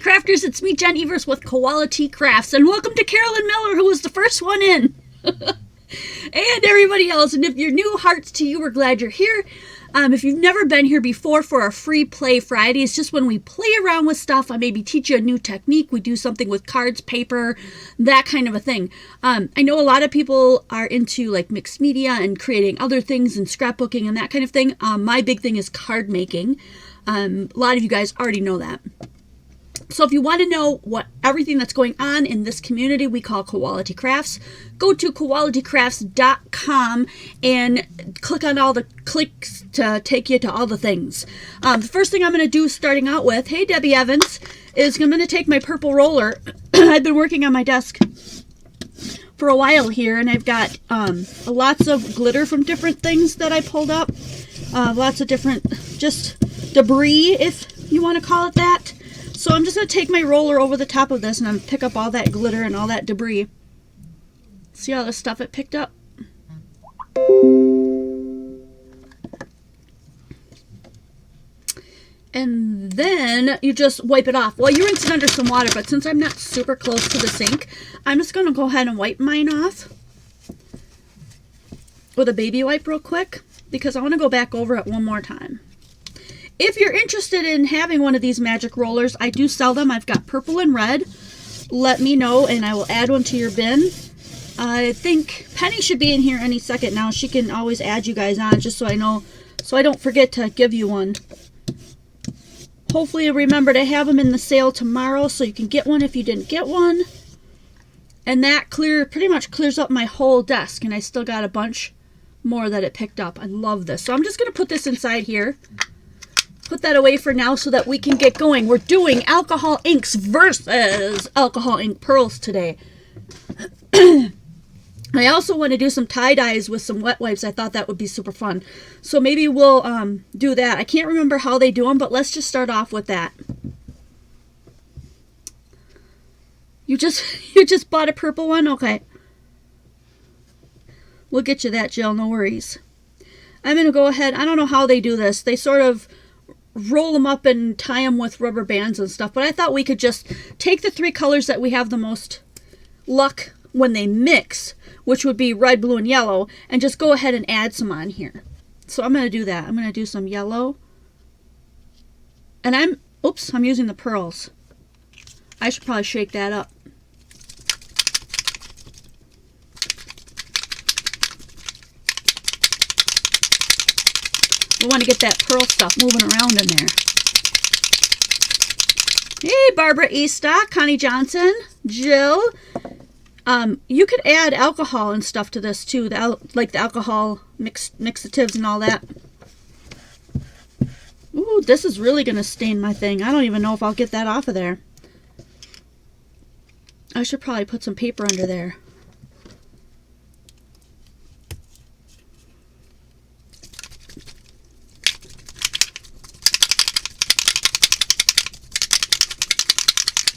crafters, it's me, Jen Evers with Quality Crafts, and welcome to Carolyn Miller, who was the first one in, and everybody else. And if you're new, hearts to you, we're glad you're here. If you've never been here before for our free play Friday, it's just when we play around with stuff. I maybe teach you a new technique. We do something with cards, paper, that kind of a thing. I know a lot of people are into like mixed media and creating other things and scrapbooking and that kind of thing. My big thing is card making. A lot of you guys already know that. So if you want to know what everything that's going on in this community we call Quality Crafts, go to qualitycrafts.com and click on all the clicks to take you to all the things. The first thing I'm going to do starting out with, hey Debbie Evans, is I'm going to take my purple roller. I've been working on my desk for a while here, and I've got lots of glitter from different things that I pulled up. Lots of different just debris, if you want to call it that. So I'm just going to take my roller over the top of this and I'm going to pick up all that glitter and all that debris. See all the stuff it picked up? And then you just wipe it off. Well, you rinse it under some water, but since I'm not super close to the sink, I'm just going to go ahead and wipe mine off with a baby wipe real quick because I want to go back over it one more time. If you're interested in having one of these magic rollers, I do sell them. I've got purple and red. Let me know and I will add one to your bin. I think Penny should be in here any second now. She can always add you guys on just so I know, so I don't forget to give you one. Hopefully you'll remember to have them in the sale tomorrow so you can get one if you didn't get one. And that pretty much clears up my whole desk, and I still got a bunch more that it picked up. I love this. So I'm just going to put this inside here. Put that away for now so that we can get going. We're doing alcohol inks versus alcohol ink pearls today. I also want to do some tie-dyes with some wet wipes. I thought that would be super fun. So maybe we'll do that. I can't remember how they do them, but let's just start off with that. You just bought a purple one? Okay. We'll get you that, Jill. No worries. I'm going to go ahead. I don't know how they do this. They sort of roll them up and tie them with rubber bands and stuff, but I thought we could just take the three colors that we have the most luck when they mix, which would be red, blue, and yellow, and just go ahead and add some on here. So I'm going to do that. I'm going to do some yellow, and I'm using the pearls. I should probably shake that up. We want to get that pearl stuff moving around in there. Hey, Barbara Eastock, Connie Johnson, Jill. You could add alcohol and stuff to this too, like the alcohol mixatives and all that. Ooh, this is really going to stain my thing. I don't even know if I'll get that off of there. I should probably put some paper under there.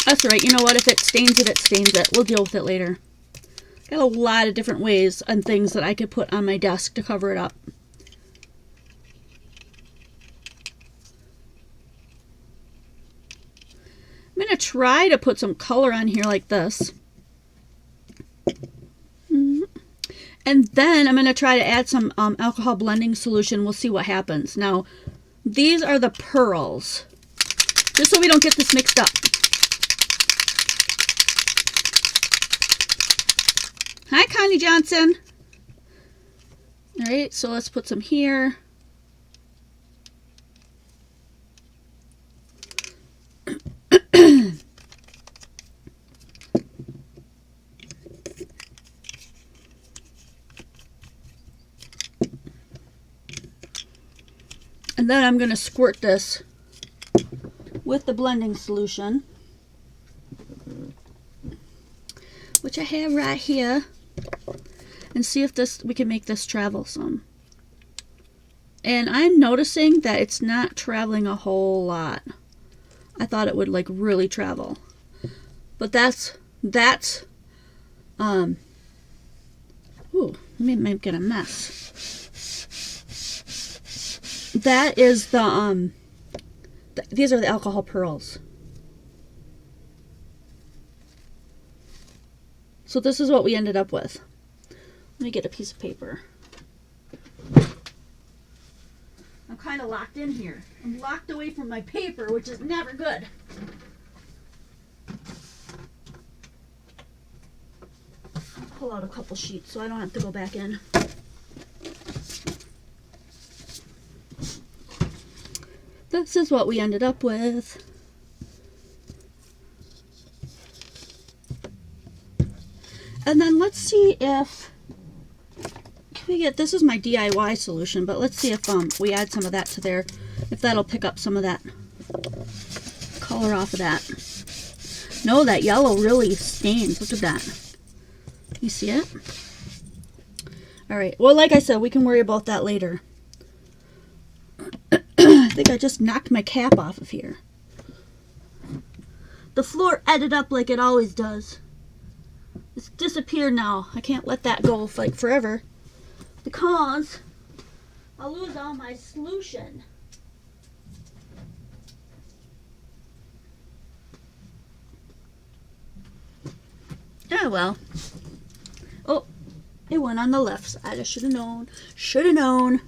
That's right. You know what? If it stains it, it stains it. We'll deal with it later. Got a lot of different ways and things that I could put on my desk to cover it up. I'm going to try to put some color on here like this. And then I'm going to try to add some alcohol blending solution. We'll see what happens. Now, these are the pearls. Just so we don't get this mixed up. Hi, Connie Johnson. All right, so let's put some here. And then I'm going to squirt this with the blending solution, which I have right here, and see if we can make this travel some. And I'm noticing that it's not traveling a whole lot. I thought it would like really travel, but that's ooh, let me make it a mess. That is the these are the alcohol pearls. So this is what we ended up with. Let me get a piece of paper. I'm kind of locked in here. I'm locked away from my paper, which is never good. I'll pull out a couple sheets so I don't have to go back in. This is what we ended up with. And then let's see if we get, this is my DIY solution, but let's see if we add some of that to there, if that'll pick up some of that color off of that. No, that yellow really stains. Look at that. You see it? All right. Well, like I said, we can worry about that later. I think I just knocked my cap off of here. The floor ended up like it always does. It's disappeared now. I can't let that go like forever because I'll lose all my solution. Oh well. Oh, it went on the left side. I should have known. Should have known.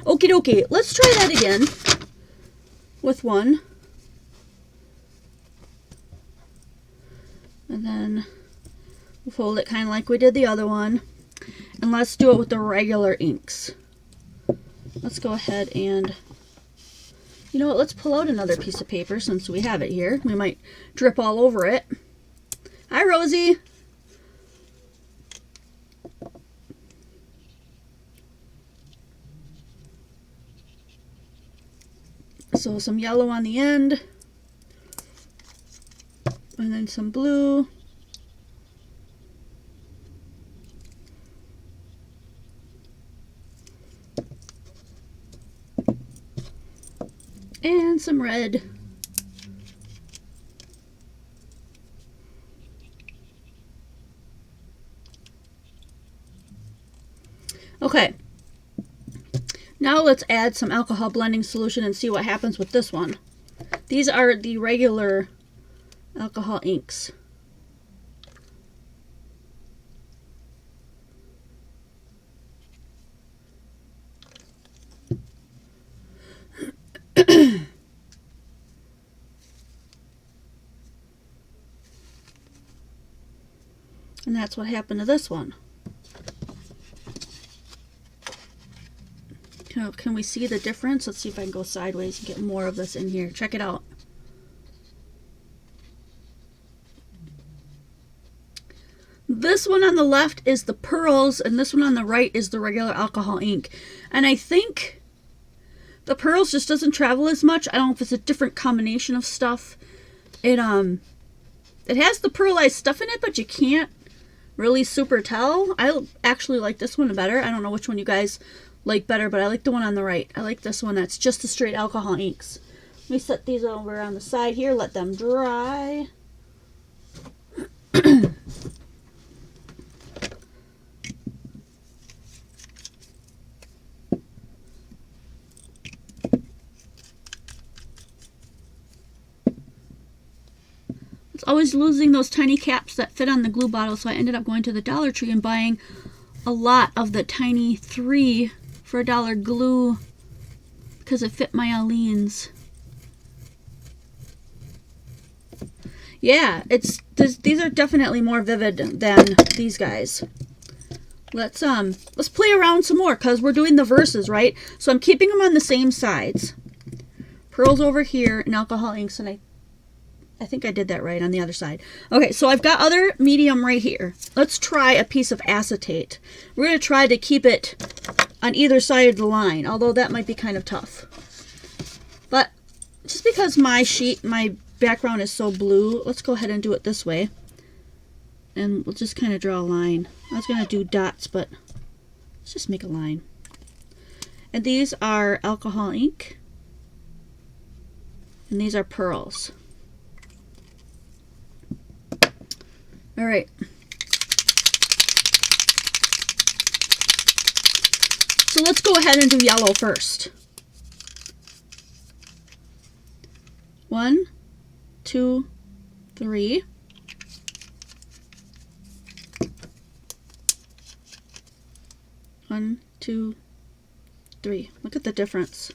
Okie dokie. Let's try that again with one. And then we'll fold it kind of like we did the other one. And let's do it with the regular inks. Let's go ahead and, you know what, let's pull out another piece of paper since we have it here. We might drip all over it. Hi, Rosie. So some yellow on the end. And then some blue. And some red. Okay. Now let's add some alcohol blending solution and see what happens with this one. These are the regular alcohol inks. And that's what happened to this one. Can we see the difference? Let's see if I can go sideways and get more of this in here. Check it out. This one on the left is the pearls, and this one on the right is the regular alcohol ink. And I think the pearls just doesn't travel as much. I don't know if it's a different combination of stuff. It has the pearlized stuff in it, but you can't really super tell. I actually like this one better. I don't know which one you guys like better, but I like the one on the right. I like this one that's just the straight alcohol inks. Let me set these over on the side here, let them dry. Always losing those tiny caps that fit on the glue bottle, so I ended up going to the Dollar Tree and buying a lot of the tiny 3 for $1 glue because it fit my Aleene's. Yeah, these are definitely more vivid than these guys. Let's play around some more because we're doing the verses, right? So I'm keeping them on the same sides. Pearls over here and alcohol inks, and I think I did that right on the other side. Okay, so I've got other medium right here. Let's try a piece of acetate. We're going to try to keep it on either side of the line, although that might be kind of tough. But just because my background is so blue, let's go ahead and do it this way. And we'll just kind of draw a line. I was going to do dots, but let's just make a line. And these are alcohol ink. And these are pearls. All right. So let's go ahead and do yellow first. 1, 2, 3. One, 2, 3. Look at the difference.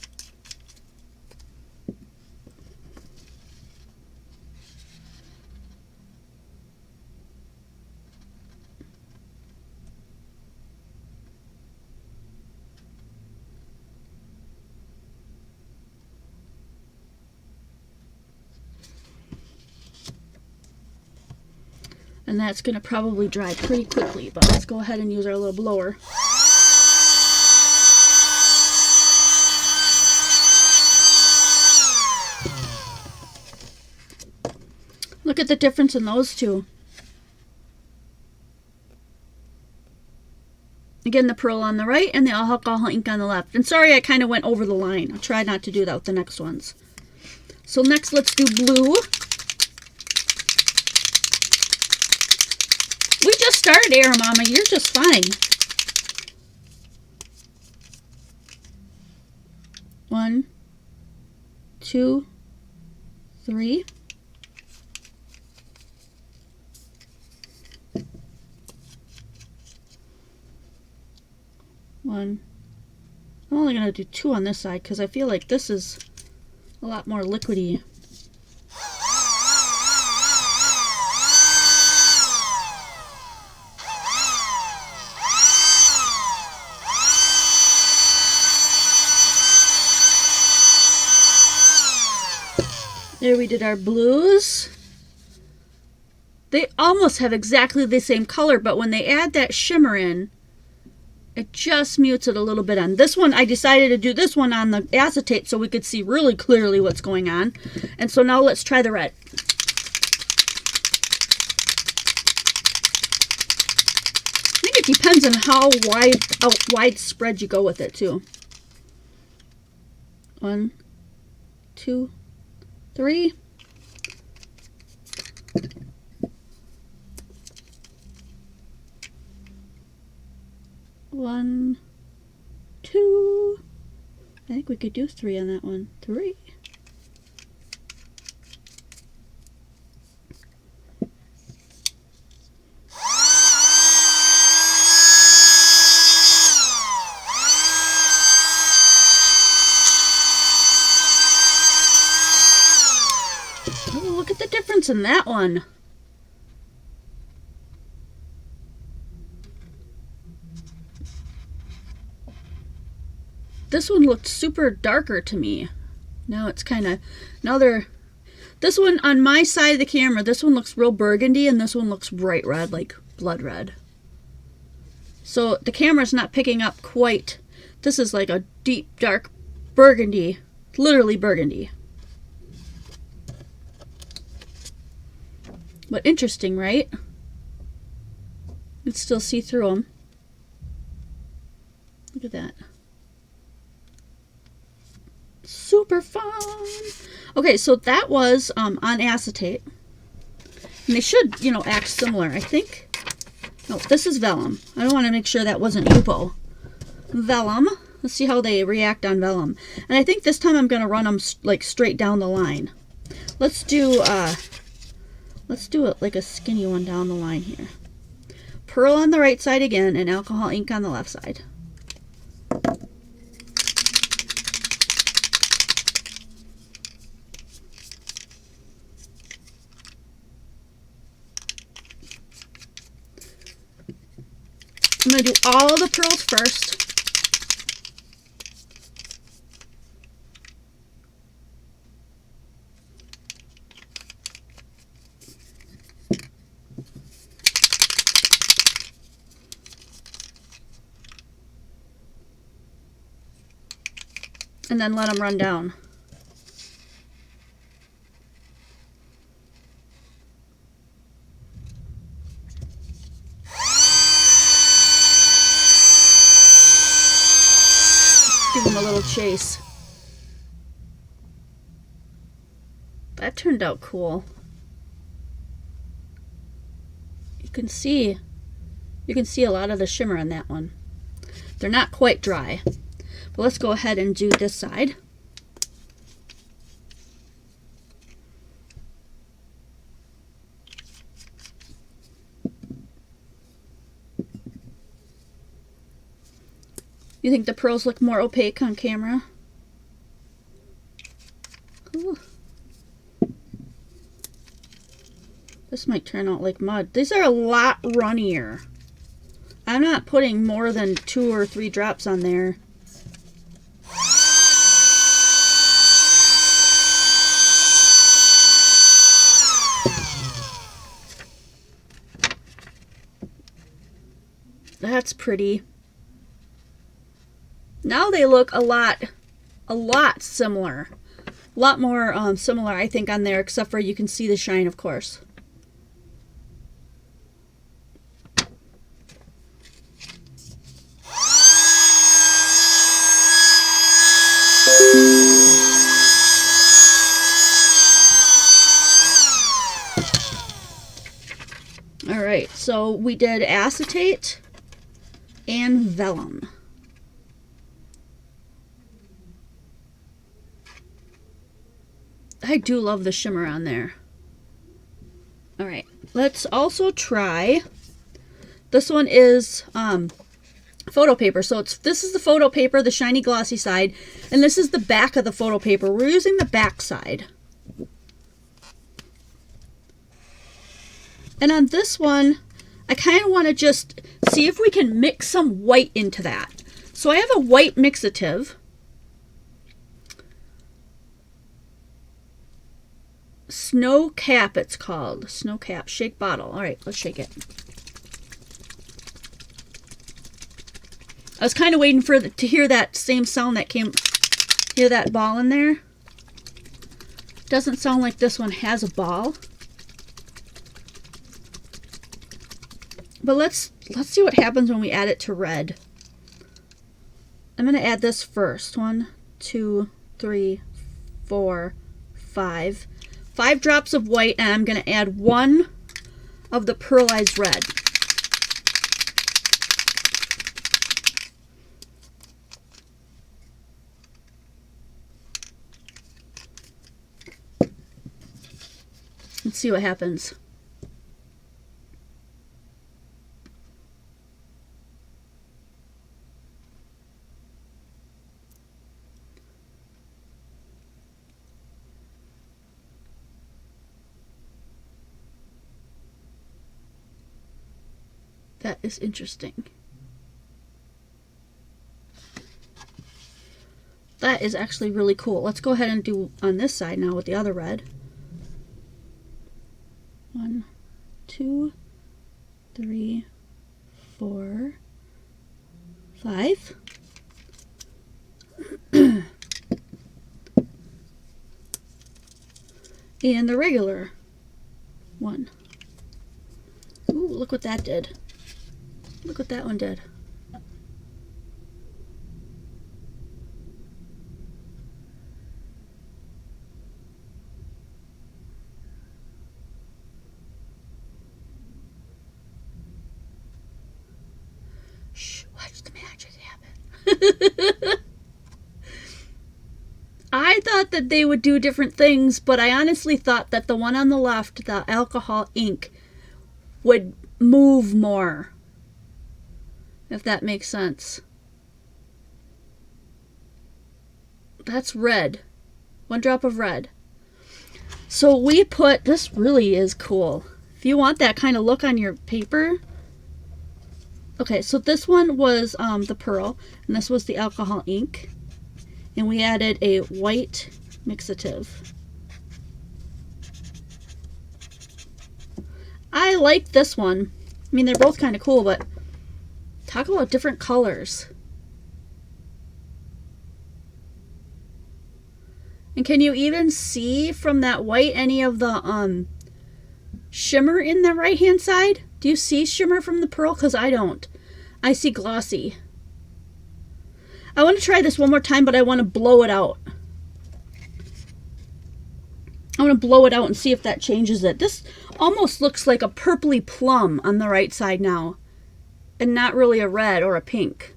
And that's going to probably dry pretty quickly, but let's go ahead and use our little blower. Look at the difference in those two. Again, the pearl on the right and the alcohol ink on the left. And sorry, I kind of went over the line. I'll try not to do that with the next ones. So next, let's do blue. We just started, Air Mama. You're just fine. 1, 2, 3. I'm only going to do 2 on this side because I feel like this is a lot more liquidy. There we did our blues. They almost have exactly the same color, but when they add that shimmer in, it just mutes it a little bit on this one. I decided to do this one on the acetate so we could see really clearly what's going on. And so now let's try the red. I think it depends on how widespread you go with it too. 1, 2, 3. One, 2. I think we could do 3 on that one. 3. Oh, look at the difference in that one. This one looked super darker to me. Now it's kind of, this one on my side of the camera, this one looks real burgundy and this one looks bright red, like blood red. So the camera's not picking up quite, this is like a deep dark burgundy, literally burgundy. But interesting, right? You can still see through them. Look at that. Super fun. Okay, so that was on acetate. And they should, you know, act similar, I think. No, this is vellum. I want to make sure that wasn't Yupo. Vellum. Let's see how they react on vellum. And I think this time I'm going to run them like straight down the line. Let's do it like a skinny one down the line here. Pearl on the right side again and alcohol ink on the left side. I'm going to do all the pearls first. And then let them run down. Give them a little chase. That turned out cool. You can see a lot of the shimmer on that one. They're not quite dry. But let's go ahead and do this side. You think the pearls look more opaque on camera? Ooh. This might turn out like mud. These are a lot runnier. I'm not putting more than 2 or 3 drops on there. That's pretty. Now they look a lot similar. A lot more similar, I think, on there, except for you can see the shine, of course. Alright, so we did acetate and vellum. I do love the shimmer on there. Alright, let's also try, this one is photo paper. So this is the photo paper, the shiny glossy side, and this is the back of the photo paper. We're using the back side. And on this one, I kind of want to just see if we can mix some white into that. So I have a white mixative. Snow Cap, it's called. Snow Cap, shake bottle. All right, let's shake it. I was kind of waiting for to hear that same sound that came. Hear that ball in there? Doesn't sound like this one has a ball. But let's see what happens when we add it to red. I'm going to add this first. 1, 2, 3, 4, 5. 5 drops of white, and I'm going to add 1 of the pearlized red. Let's see what happens. That is interesting. That is actually really cool. Let's go ahead and do on this side now with the other red. 1, 2, 3, 4, 5. And the regular one. Ooh, look what that did. Look what that one did. Shh, watch the magic happen. I thought that they would do different things, but I honestly thought that the one on the left, the alcohol ink, would move more. If that makes sense. That's red. 1 drop of red. So we put, this really is cool. If you want that kind of look on your paper. Okay, so this one was the pearl, and this was the alcohol ink. And we added a white mixative. I like this one. I mean, they're both kind of cool, but talk about different colors. And can you even see from that white any of the shimmer in the right hand side? Do you see shimmer from the pearl? Because I don't. I see glossy. I want to try this one more time, but I want to blow it out. I want to blow it out and see if that changes it. This almost looks like a purpley plum on the right side now, and not really a red or a pink.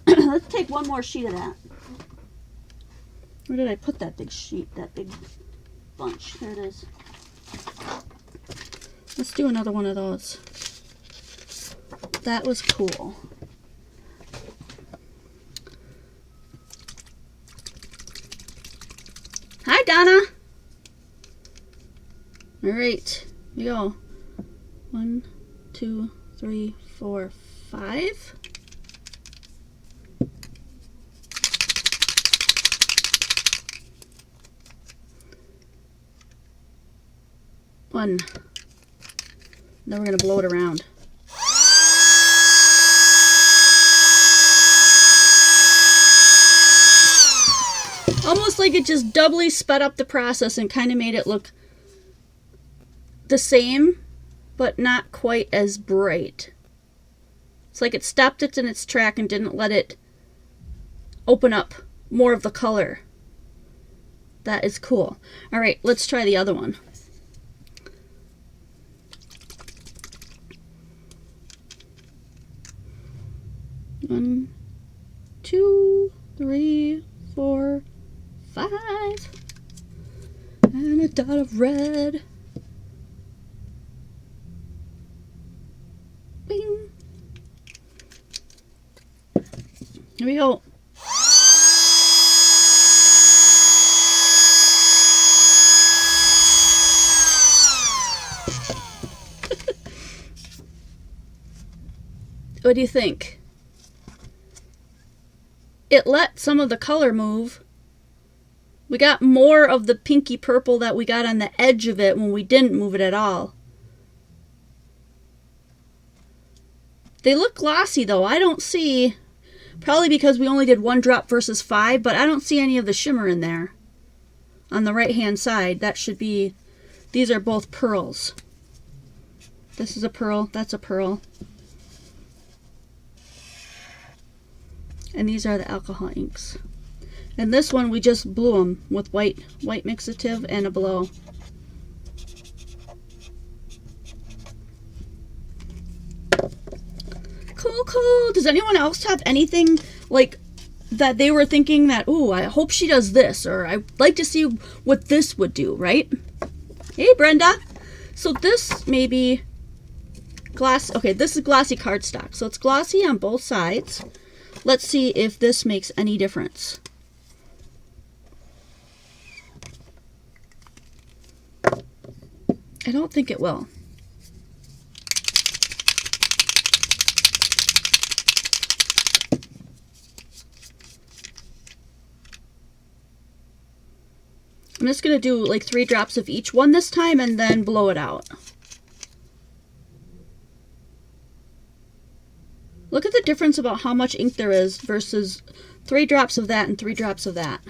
Let's take one more sheet of that. Where did I put that big sheet, that big bunch? There it is. Let's do another one of those. That was cool. Hi, Donna. All right, here we go. 1, 2, 3, 4, 5. One. Then we're going to blow it around. Almost like it just doubly sped up the process and kind of made it look the same, but not quite as bright. It's like it stopped it in its track and didn't let it open up more of the color. That is cool. All right, let's try the other one. One, 2, 3, 4, 5. And a dot of red. Bing. Here we go. What do you think? It let some of the color move. We got more of the pinky purple that we got on the edge of it when we didn't move it at all. They look glossy though. I don't see, probably because we only did 1 drop versus 5, but I don't see any of the shimmer in there. On the right hand side, that should be, these are both pearls. This is a pearl, that's a pearl. And these are the alcohol inks. And this one we just blew them with white mixative and a blow. Cool, cool. Does anyone else have anything like that they were thinking that, ooh, I hope she does this, or I'd like to see what this would do, right? Hey, Brenda. So this may be glass. Okay, this is glossy cardstock. So it's glossy on both sides. Let's see if this makes any difference. I don't think it will. I'm just going to do like 3 drops of each one this time and then blow it out. Look at the difference about how much ink there is versus 3 drops of that and 3 drops of that.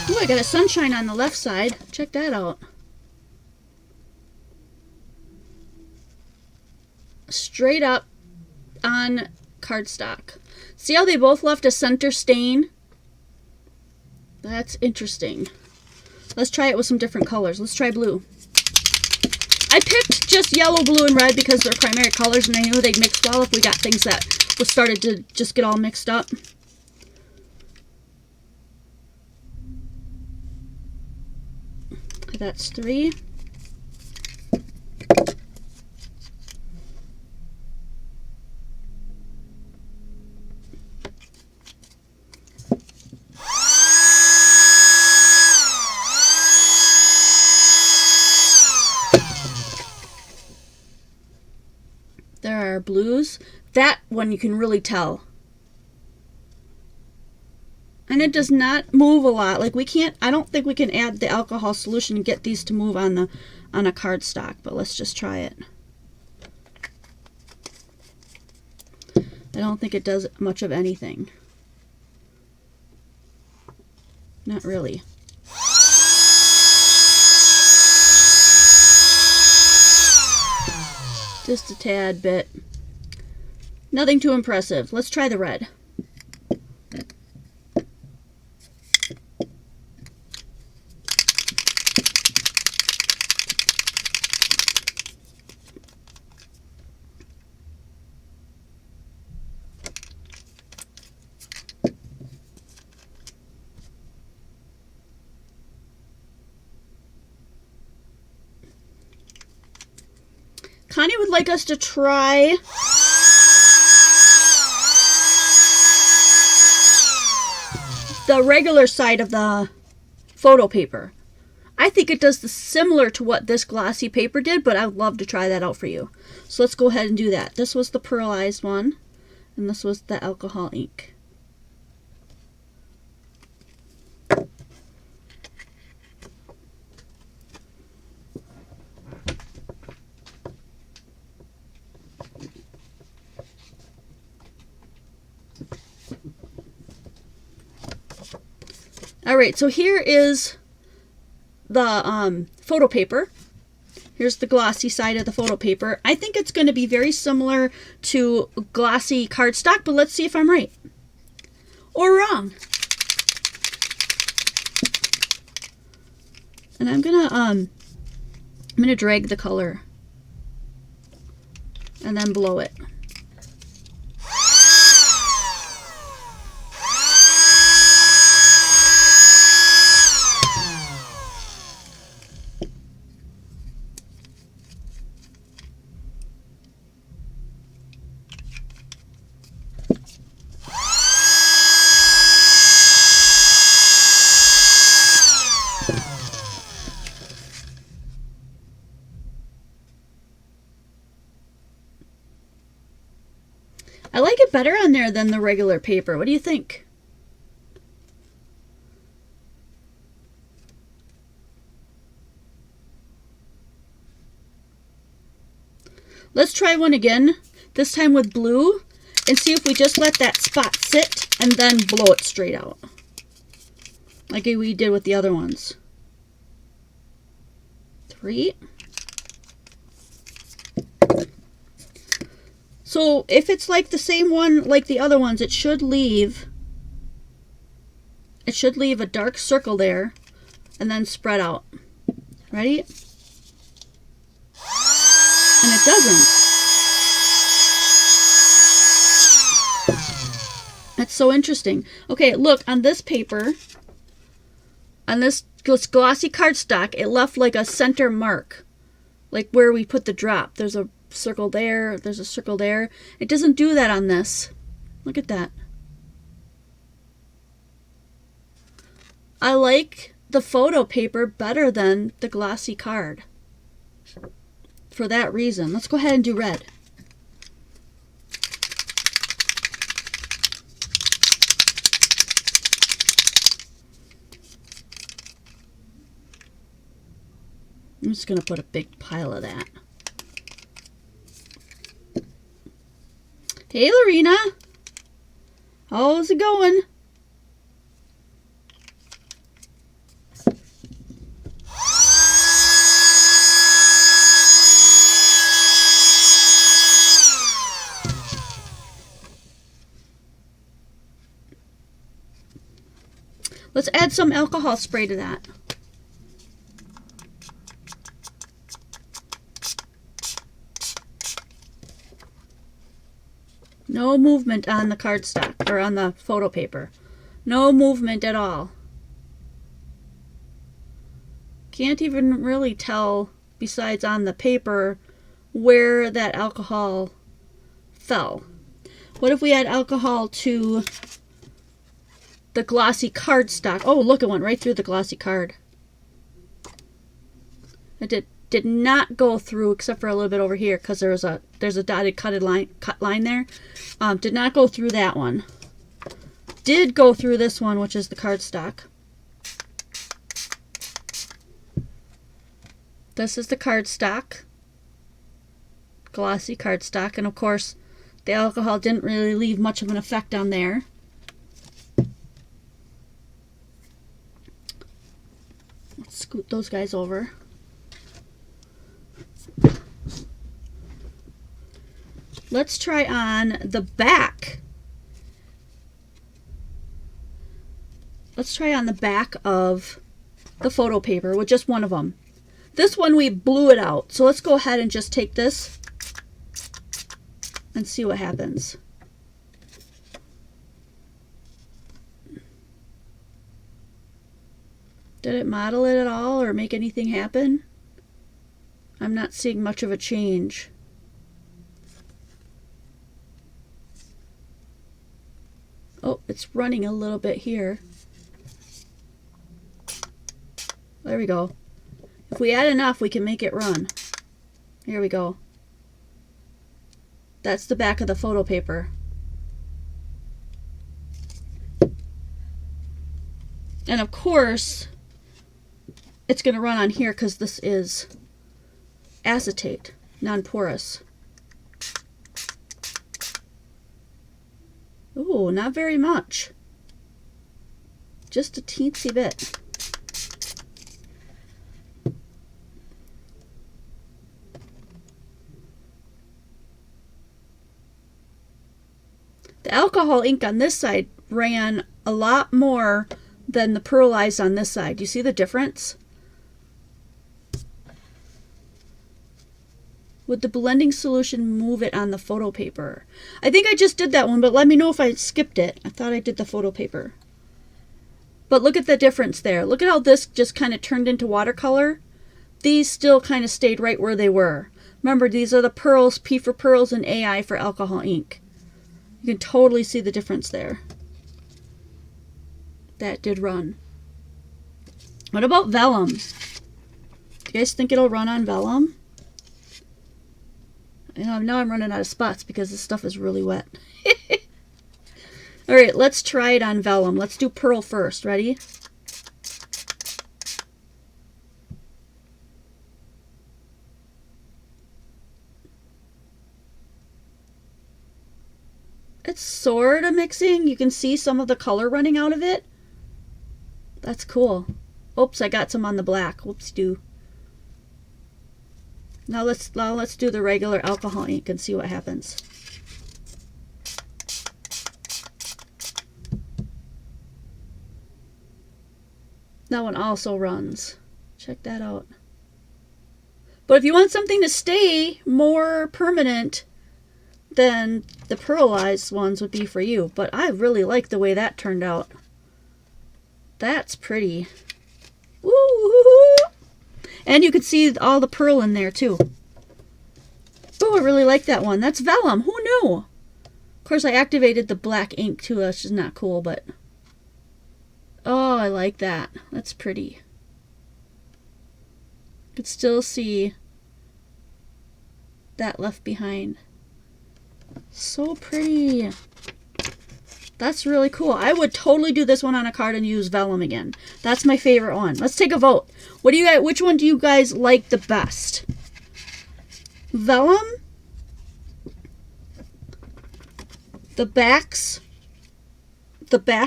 Ooh, I got a sunshine on the left side. Check that out. Straight up on cardstock. See how they both left a center stain? That's interesting. Let's try it with some different colors. Let's try blue. I picked just yellow, blue, and red because they're primary colors, and I knew they'd mix well if we got things that started to just get all mixed up. That's 3. There are blues. That one you can really tell. And it does not move a lot. Like we can't, I don't think we can add the alcohol solution and get these to move on a cardstock, but let's just try it. I don't think it does much of anything. Not really. Just a tad bit. Nothing too impressive. Let's try the red. Connie would like us to try the regular side of the photo paper. I think it does similar to what this glossy paper did, but I'd love to try that out for you. So let's go ahead and do that. This was the pearlized one, and this was the alcohol ink. Alright, so here is the photo paper. Here's the glossy side of the photo paper. I think it's going to be very similar to glossy cardstock, but let's see if I'm right or wrong. And I'm gonna drag the color and then blow it. I like it better on there than the regular paper. What do you think? Let's try one again, this time with blue, and see if we just let that spot sit and then blow it straight out, like we did with the other ones. 3. So if it's like the same one like the other ones, it should leave a dark circle there and then spread out. Ready? And it doesn't. That's so interesting. Okay, look, on this paper, on this glossy cardstock, it left like a center mark, like where we put the drop. There's a circle there, there's a circle there. It doesn't do that on this. Look at that. I like the photo paper better than the glossy card for that reason. Let's go ahead and do red. I'm just going to put a big pile of that. Hey, Lorena. How's it going? Let's add some alcohol spray to that. No movement on the cardstock, or on the photo paper. No movement at all. Can't even really tell, besides on the paper, where that alcohol fell. What if we add alcohol to the glossy cardstock? Oh, look, it went right through the glossy card. It did not go through, except for a little bit over here, because there's a dotted cut line there. Did not go through that one. Did go through this one, which is the cardstock. This is the cardstock, glossy cardstock, and of course the alcohol didn't really leave much of an effect on there. Let's scoot those guys over. Let's try on the back. Let's try on the back of the photo paper with just one of them. This one we blew it out. So let's go ahead and just take this and see what happens. Did it model it at all or make anything happen? I'm not seeing much of a change. Oh, it's running a little bit here. There we go. If we add enough, we can make it run. Here we go. That's the back of the photo paper. And of course, it's going to run on here because this is acetate, non-porous. Ooh, not very much. Just a teensy bit. The alcohol ink on this side ran a lot more than the pearlized on this side. Do you see the difference? Would the blending solution move it on the photo paper? I think I just did that one, but let me know if I skipped it. I thought I did the photo paper. But look at the difference there. Look at how this just kind of turned into watercolor. These still kind of stayed right where they were. Remember, these are the pearls, P for pearls and AI for alcohol ink. You can totally see the difference there. That did run. What about vellum? Do you guys think it'll run on vellum? You know, now I'm running out of spots because this stuff is really wet. All right, let's try it on vellum. Let's do pearl first. Ready? It's sort of mixing. You can see some of the color running out of it. That's cool. Oops, I got some on the black. Whoops-doo. Now let's do the regular alcohol ink and see what happens. That one also runs. Check that out. But if you want something to stay more permanent, then the pearlized ones would be for you. But I really like the way that turned out. That's pretty. Woo! And you can see all the pearl in there too. Oh, I really like that one. That's vellum. Who knew? Of course, I activated the black ink too. That's just not cool, but... Oh, I like that. That's pretty. You can still see that left behind. So pretty. That's really cool. I would totally do this one on a card and use vellum again. That's my favorite one. Let's take a vote. What do you guys? Which one do you guys like the best? Vellum? The back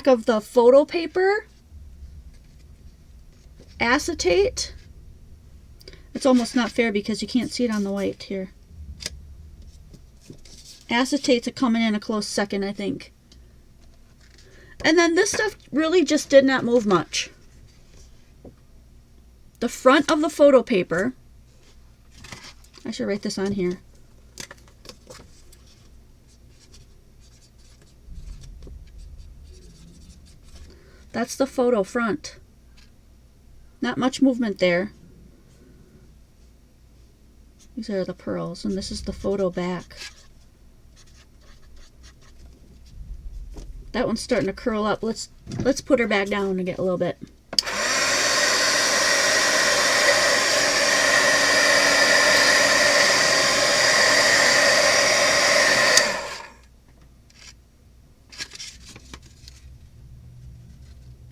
of the photo paper? Acetate? It's almost not fair because you can't see it on the white here. Acetates are coming in a close second, I think. And then this stuff really just did not move much. The front of the photo paper, I should write this on here. That's the photo front. Not much movement there. These are the pearls, and this is the photo back. That one's starting to curl up. Let's put her back down and get a little bit.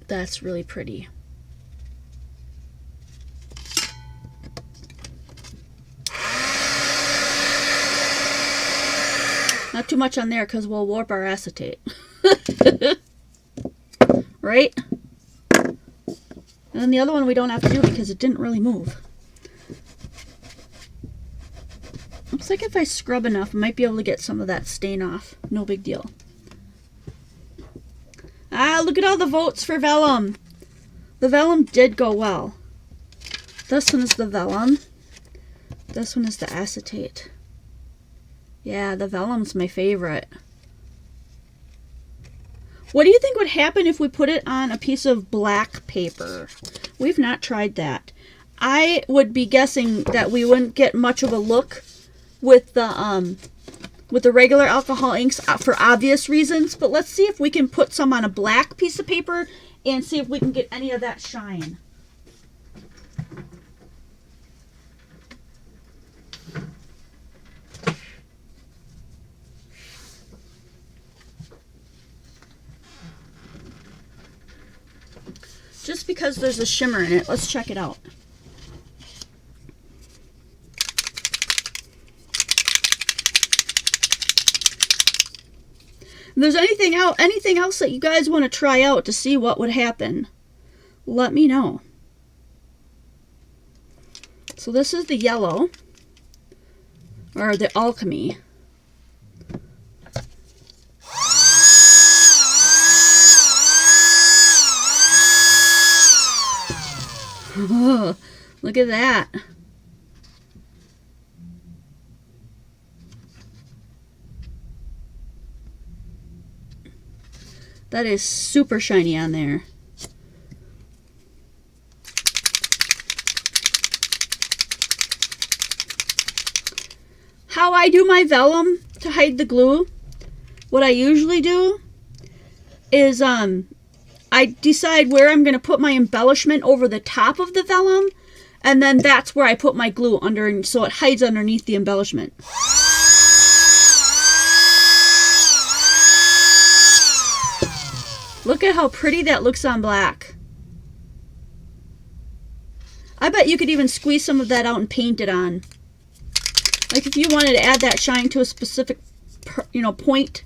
That's really pretty. Not too much on there because we'll warp our acetate. Right? And then the other one we don't have to do because it didn't really move. Looks like if I scrub enough, I might be able to get some of that stain off. No big deal. Ah, look at all the votes for vellum. The vellum did go well. This one is the vellum. This one is the acetate. Yeah, the vellum's my favorite. What do you think would happen if we put it on a piece of black paper? We've not tried that. I would be guessing that we wouldn't get much of a look with the regular alcohol inks for obvious reasons, but let's see if we can put some on a black piece of paper and see if we can get any of that shine. just because there's a shimmer in it. Let's check it out. If there's anything else that you guys want to try out to see what would happen, let me know. So this is the yellow, or the alchemy. Oh, look at that. That is super shiny on there. How I do my vellum to hide the glue, what I usually do is I decide where I'm going to put my embellishment over the top of the vellum, and then that's where I put my glue under, so it hides underneath the embellishment. Look at how pretty that looks on black. I bet you could even squeeze some of that out and paint it on. Like if you wanted to add that shine to a specific, point.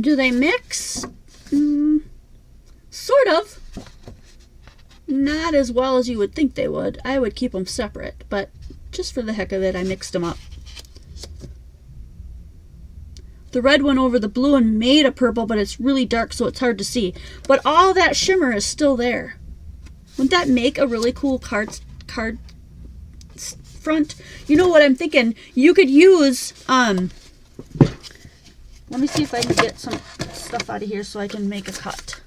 Do they mix? Sort of. Not as well as you would think they would. I would keep them separate, but just for the heck of it, I mixed them up. The red went over the blue and made a purple, but it's really dark, so it's hard to see. But all that shimmer is still there. Wouldn't that make a really cool card front? You know what I'm thinking? You could use, let me see if I can get some stuff out of here so I can make a cut.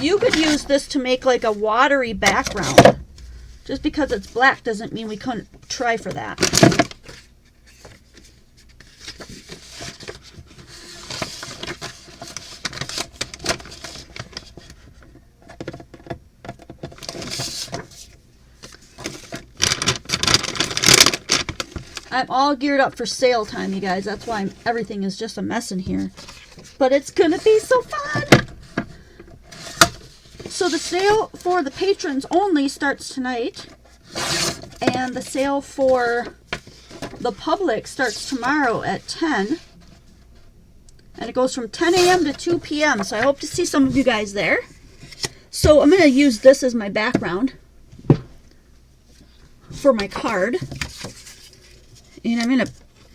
You could use this to make like a watery background. Just because it's black doesn't mean we couldn't try for that. I'm all geared up for sale time, you guys. That's why everything is just a mess in here. But it's going to be so fun. So the sale for the patrons only starts tonight. And the sale for the public starts tomorrow at 10. And it goes from 10 a.m. to 2 p.m. So I hope to see some of you guys there. So I'm going to use this as my background for my card. And I'm going to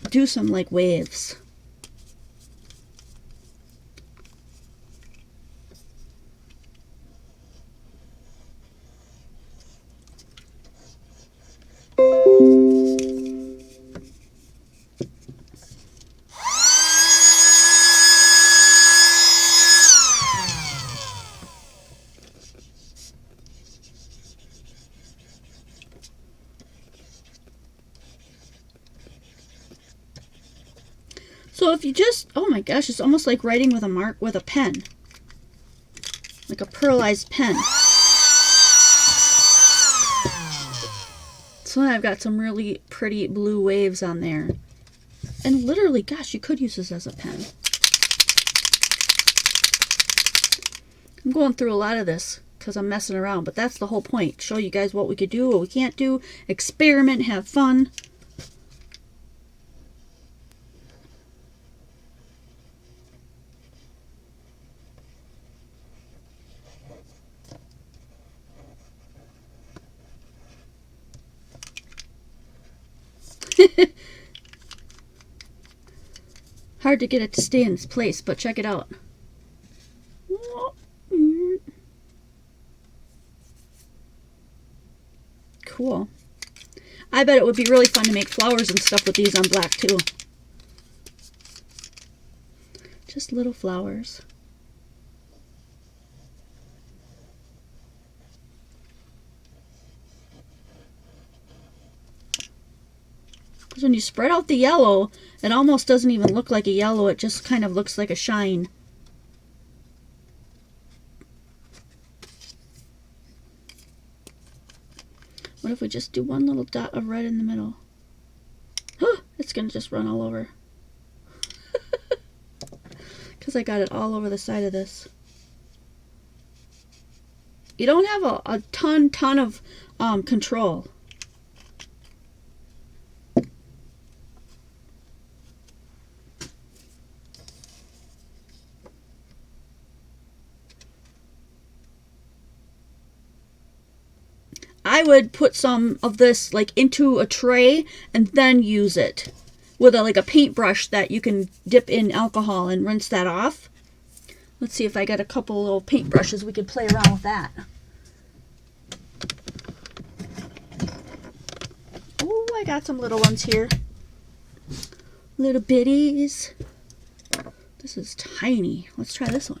do some like waves. So if you just, oh my gosh, it's almost like writing with a pen. Like a pearlized pen. So I've got some really pretty blue waves on there. And literally, gosh, you could use this as a pen. I'm going through a lot of this because I'm messing around, but that's the whole point. Show you guys what we could do, what we can't do, experiment, have fun. Hard to get it to stay in its place, but check it out. Cool. I bet it would be really fun to make flowers and stuff with these on black too. Just little flowers. Because when you spread out the yellow, it almost doesn't even look like a yellow. It just kind of looks like a shine. What if we just do one little dot of red in the middle? It's going to just run all over. Because I got it all over the side of this. You don't have a ton of control. I would put some of this like into a tray and then use it with like a paintbrush that you can dip in alcohol and rinse that off. Let's see if I got a couple little paintbrushes we could play around with that. Oh, I got some little ones here. Little bitties. This is tiny. Let's try this one.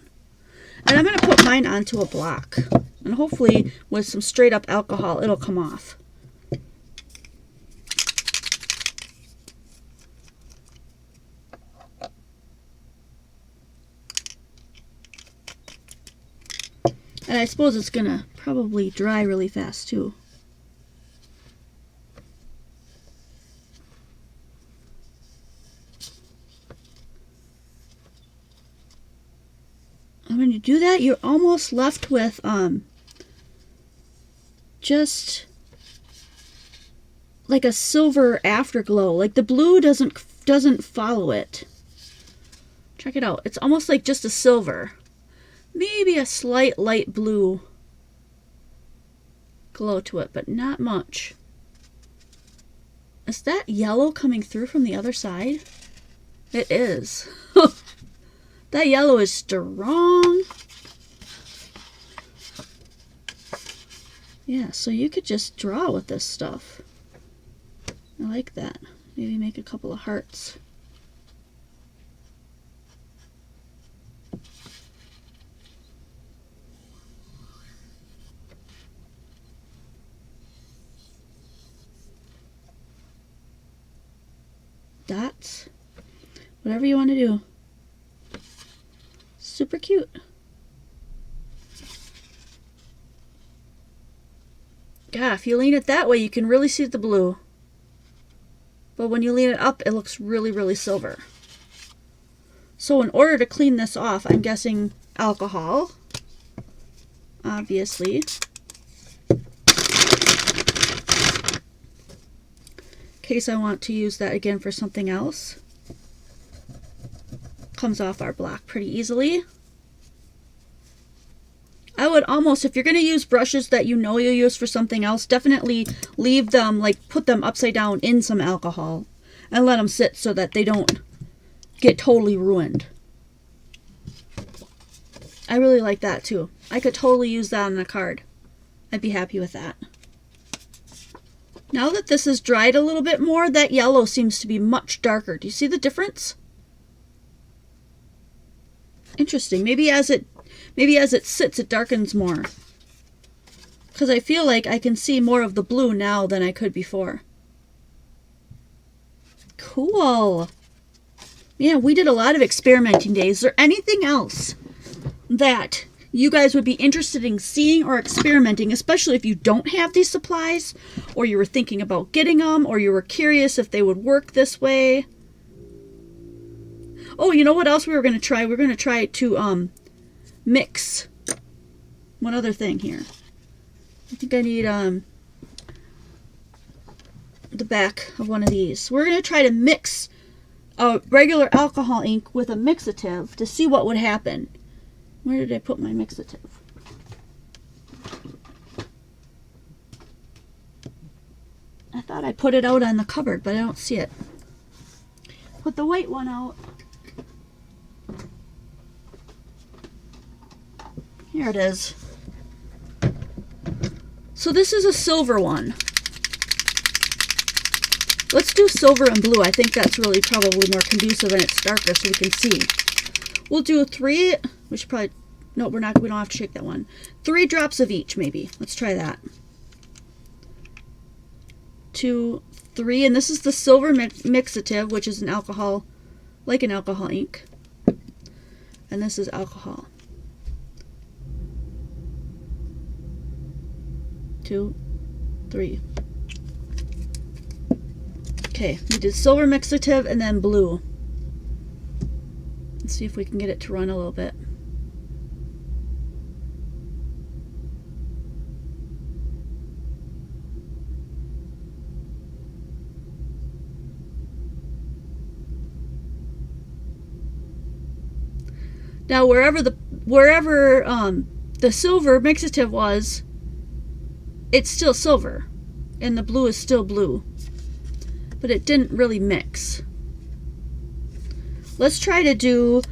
And I'm going to put mine onto a block. And hopefully with some straight up alcohol, it'll come off. And I suppose it's going to probably dry really fast too. And when you do that, you're almost left with just like a silver afterglow. Like the blue doesn't follow it. Check it out. It's almost like just a silver. Maybe a slight light blue glow to it, but not much. Is that yellow coming through from the other side? It is. That yellow is strong. Yeah, so you could just draw with this stuff. I like that. Maybe make a couple of hearts. Dots. Whatever you want to do. Super cute. God, if you lean it that way, you can really see the blue. But when you lean it up, it looks really, really silver. So in order to clean this off, I'm guessing alcohol. Obviously. In case I want to use that again for something else. Comes off our block pretty easily. I would almost, if you're going to use brushes that you know you'll use for something else, definitely leave them, like put them upside down in some alcohol and let them sit so that they don't get totally ruined. I really like that too. I could totally use that on a card. I'd be happy with that. Now that this is dried a little bit more, that yellow seems to be much darker. Do you see the difference? Interesting. Maybe as it sits, it darkens more. Because I feel like I can see more of the blue now than I could before. Cool. Yeah, we did a lot of experimenting days. Is there anything else that you guys would be interested in seeing or experimenting, especially if you don't have these supplies, or you were thinking about getting them, or you were curious if they would work this way? Oh, you know what else we were going to try? We're going to try to mix one other thing here. I think I need the back of one of these. We're going to try to mix a regular alcohol ink with a mixative to see what would happen. Where did I put my mixative? I thought I put it out on the cupboard, but I don't see it. Put the white one out. Here it is. So this is a silver one. Let's do silver and blue. I think that's really probably more conducive and it's darker so we can see. We'll do 3. We should probably... No, we don't have to shake that one. 3 drops of each, maybe. Let's try that. 2, 3, and this is the silver mixative, which is an alcohol, like an alcohol ink. And this is alcohol. 2, 3. Okay, we did silver mixative and then blue. Let's see if we can get it to run a little bit. Now wherever the silver mixative was, it's still silver, and the blue is still blue, but it didn't really mix. Let's try to do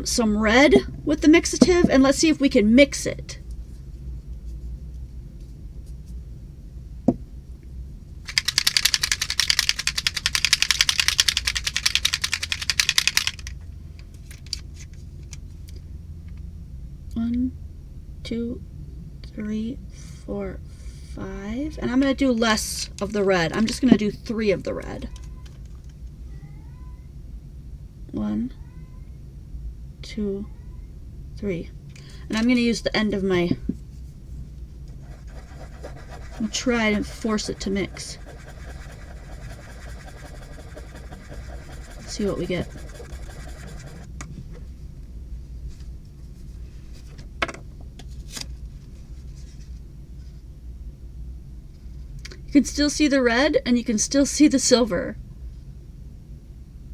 some red with the mixative, and let's see if we can mix it. One, 2, 3, 4, 5, and I'm going to do less of the red. I'm just going to do 3 of the red. 1, 2, 3, and I'm going to use the end of my. I'll try to force it to mix. Let's see what we get. You can still see the red, and you can still see the silver.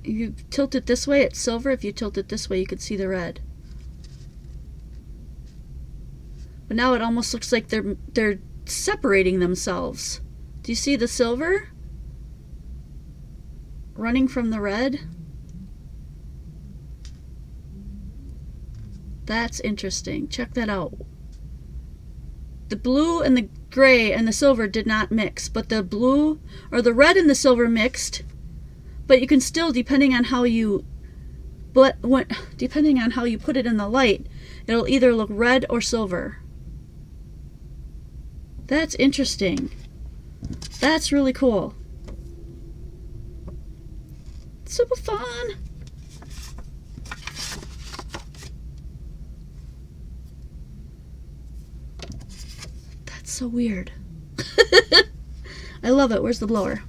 If you tilt it this way, it's silver. If you tilt it this way, you can see the red. But now it almost looks like they're separating themselves. Do you see the silver running from the red? That's interesting. Check that out. The blue and the gray and the silver did not mix, but the blue or the red and the silver mixed. But you can still, depending on how you put it in the light, it'll either look red or silver. That's interesting. That's really cool. Super fun. That's so weird. I love it. Where's the blower?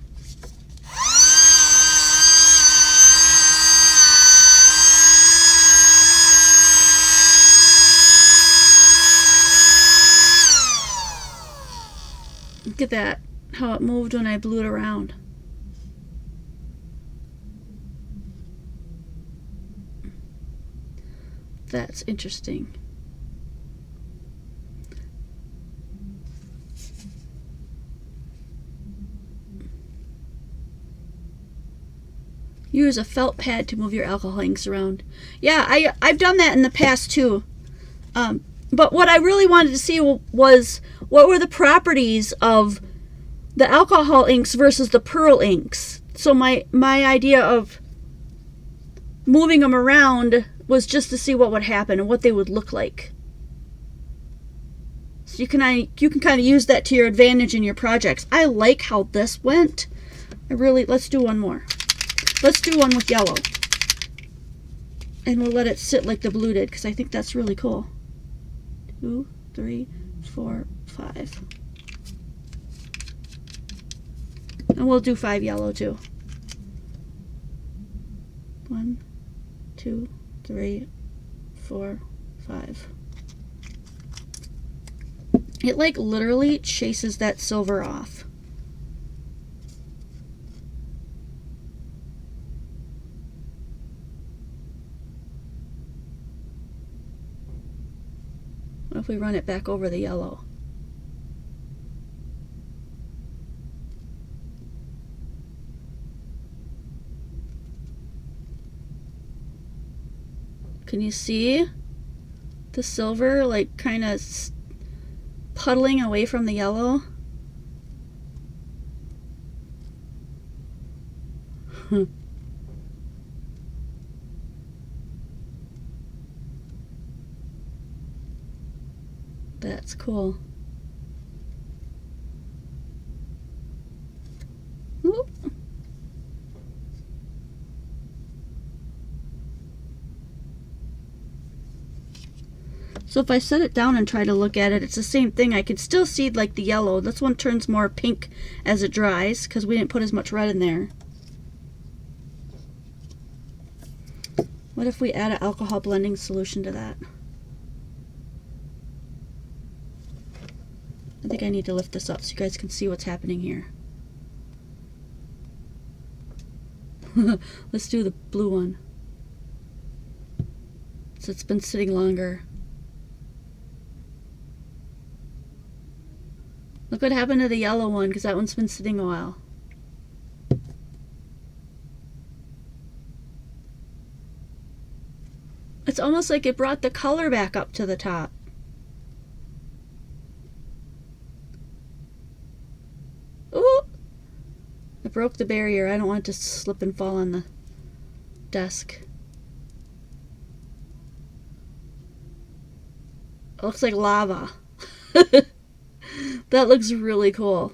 Look at that, how it moved when I blew it around. That's interesting. Use a felt pad to move your alcohol inks around. Yeah, I've done that in the past too. But what I really wanted to see was what were the properties of the alcohol inks versus the pearl inks. So my idea of moving them around was just to see what would happen and what they would look like. So you can kind of use that to your advantage in your projects. I like how this went. Let's do one more. Let's do one with yellow. And we'll let it sit like the blue did, because I think that's really cool. 2, 3, 4, 5. And we'll do 5 yellow too. 1, 2, 3, 4, 5. It like literally chases that silver off. What if we run it back over the yellow? Can you see the silver like kind of puddling away from the yellow? That's cool. Whoop. So if I set it down and try to look at it, it's the same thing. I can still see like the yellow. This one turns more pink as it dries because we didn't put as much red in there. What if we add an alcohol blending solution to that? I think I need to lift this up so you guys can see what's happening here. Let's do the blue one. So it's been sitting longer. Look what happened to the yellow one, because that one's been sitting a while. It's almost like it brought the color back up to the top. Ooh! I broke the barrier. I don't want it to slip and fall on the desk. It looks like lava. That looks really cool.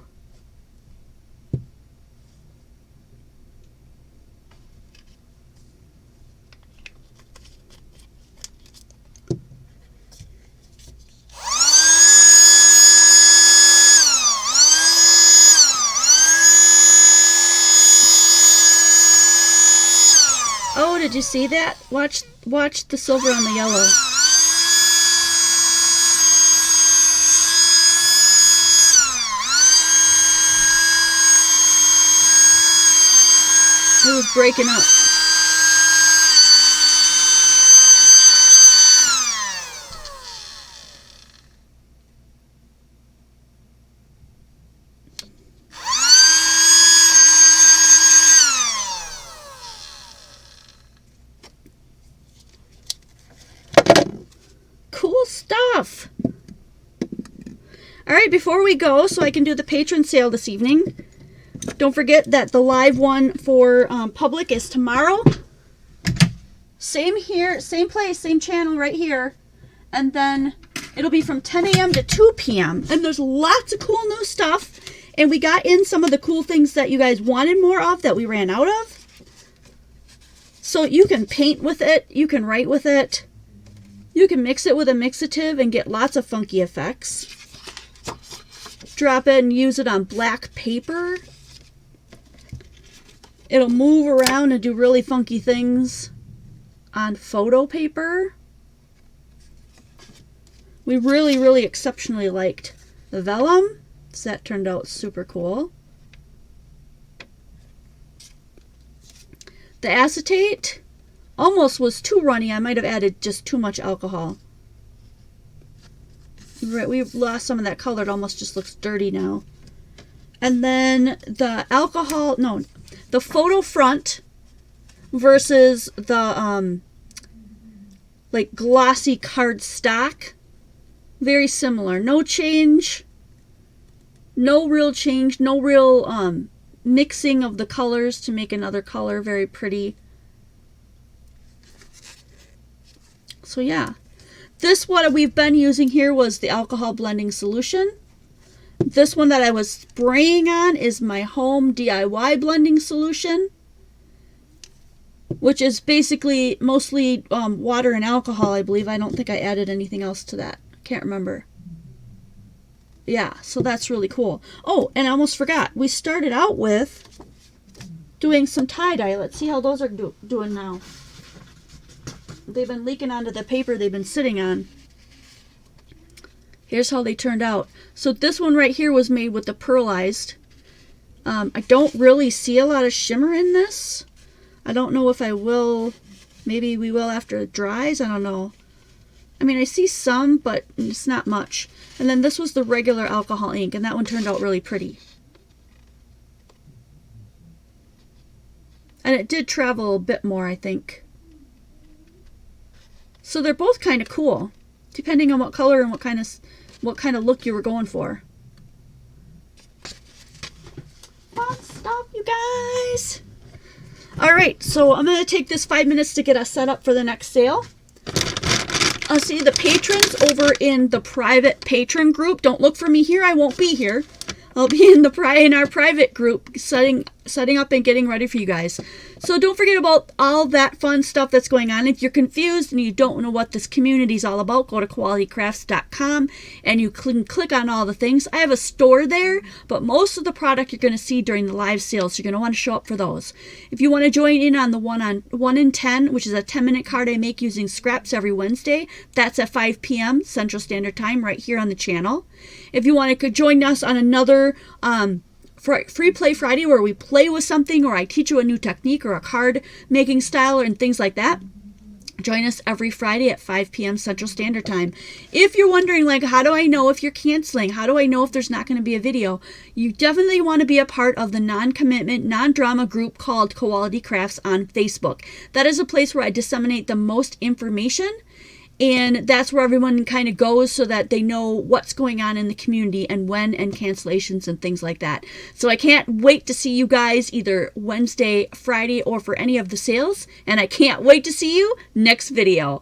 Oh, did you see that? Watch the silver on the yellow. It was breaking up. Cool stuff. All right, before we go, so I can do the patron sale this evening, don't forget that the live one for public is tomorrow. Same here, same place, same channel right here. And then it'll be from 10 a.m. to 2 p.m. And there's lots of cool new stuff. And we got in some of the cool things that you guys wanted more of that we ran out of. So you can paint with it. You can write with it. You can mix it with a mixative and get lots of funky effects. Drop it and use it on black paper. It'll move around and do really funky things on photo paper. We really, really exceptionally liked the vellum, so that turned out super cool. The acetate almost was too runny. I might have added just too much alcohol. We lost some of that color. It almost just looks dirty now. And then the alcohol, no, the photo front versus the like glossy card stock, very similar. No change, no real change, no real mixing of the colors to make another color very pretty. So yeah, this what we've been using here was the alcohol blending solution. This one that I was spraying on is my home DIY blending solution, which is basically mostly water and alcohol, I believe. I don't think I added anything else to that. Can't remember. Yeah, so that's really cool. Oh, and I almost forgot. We started out with doing some tie-dye. Let's see how those are doing now. They've been leaking onto the paper they've been sitting on. Here's how they turned out. So this one right here was made with the pearlized. I don't really see a lot of shimmer in this. I don't know if I will. Maybe we will after it dries. I don't know. I mean, I see some, but it's not much. And then this was the regular alcohol ink, and that one turned out really pretty. And it did travel a bit more, I think. So they're both kind of cool, depending on what color and what kind of look you were going for. Fun stuff, you guys. All right, so I'm going to take this 5 minutes to get us set up for the next sale. I'll see the patrons over in the private patron group. Don't look for me here. I won't be here. I'll be in our private group setting setting up and getting ready for you guys. So don't forget about all that fun stuff that's going on. If you're confused and you don't know what this community is all about, go to qualitycrafts.com and you can click on all the things. I have a store there, but most of the product you're going to see during the live sales, so you're going to want to show up for those. If you want to join in on the 1 in 10, which is a 10-minute card I make using scraps every Wednesday, that's at 5 p.m. Central Standard Time right here on the channel. If you want to join us on another Free Play Friday where we play with something, or I teach you a new technique or a card making style and things like that, join us every Friday at 5 p.m. Central Standard Time. If you're wondering, like, how do I know if you're canceling? How do I know if there's not going to be a video? You definitely want to be a part of the non-commitment, non-drama group called Quality Crafts on Facebook. That is a place where I disseminate the most information, and that's where everyone kind of goes so that they know what's going on in the community and when, and cancellations and things like that. So I can't wait to see you guys either Wednesday, Friday, or for any of the sales. And I can't wait to see you next video.